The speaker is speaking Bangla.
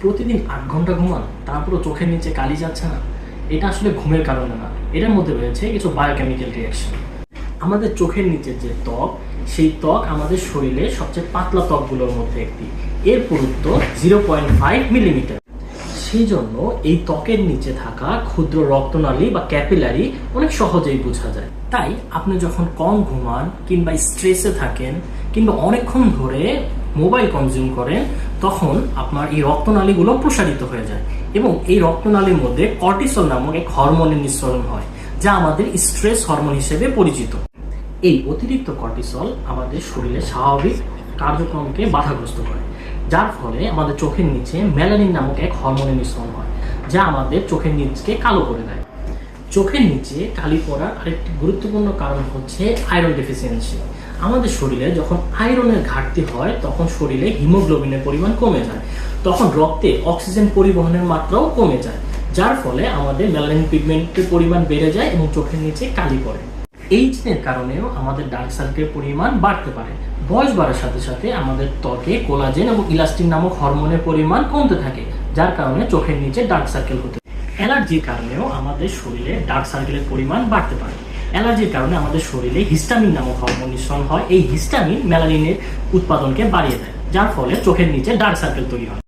প্রতিদিন 8 ঘন্টা ঘুমান তারপরও চোখের নিচে কালি যাচ্ছে না, এটা আসলে ঘুমের কারণে না, এটার মধ্যে রয়েছে কিছু বায়োকেমিক্যাল রিয়াকশন। আমাদের চোখের নিচের যে ত্বক, সেই ত্বক আমাদের শরীরে সবচেয়ে পাতলা ত্বকগুলোর মধ্যে একটি। এর পুরুত্ব 0.5 মিলিমিটার। সেই জন্য এই ত্বকের নিচে থাকা ক্ষুদ্র রক্তনালী বা ক্যাপিলারি অনেক সহজেই বোঝা যায়। তাই আপনি যখন কম ঘুমান কিংবা স্ট্রেসে থাকেন কিংবা অনেকক্ষণ ধরে মোবাইল কনজিউম করেন, তখন আপনার এই রক্তনালীগুলো প্রসারিত হয়ে যায় এবং এই রক্তনালীর মধ্যে কর্টিসল নামক এক হরমোনের নিঃসরণ হয়, যা আমাদের স্ট্রেস হরমোন হিসেবে পরিচিত। এই অতিরিক্ত কর্টিসল আমাদের শরীরের স্বাভাবিক কার্যক্রমকে বাধাগ্রস্ত করে, যার ফলে আমাদের চোখের নিচে মেলানিন নামক এক হরমোনের নিঃসরণ হয়, যা আমাদের চোখের নিচকে কালো করে দেয়। চোখের নিচে কালি পড়ার আরেকটি গুরুত্বপূর্ণ কারণ হচ্ছে আয়রন ডেফিসিয়েন্সি। আমাদের শরীরে যখন আয়রনের ঘাটতি হয় তখন শরীরে হিমোগ্লোবিনের পরিমাণ কমে যায়, তখন রক্তে অক্সিজেন পরিবহনের মাত্রাও কমে যায়, যার ফলে আমাদের মেলানিন পিগমেন্টের পরিমাণ বেড়ে যায় এবং চোখের নিচে কালি পড়ে। এই জিনের কারণেও আমাদের ডার্ক সার্কেলের পরিমাণ বাড়তে পারে। বয়স বাড়ার সাথে সাথে আমাদের ত্বকে কোলাজেন এবং ইলাস্টিন নামক হরমোনের পরিমাণ কমতে থাকে, যার কারণে চোখের নিচে ডার্ক সার্কেল হতে পারে। অ্যালার্জির কারণেও আমাদের শরীরে ডার্ক সার্কেলের পরিমাণ বাড়তে পারে। অ্যালার্জির কারণে আমাদের শরীরে হিস্টামিন নামক হরমোন নিঃসরণ হয়। এই হিস্টামিন মেলানিনের উৎপাদনকে বাড়িয়ে দেয়, যার ফলে চোখের নিচে ডার্ক সার্কেল তৈরি হয়।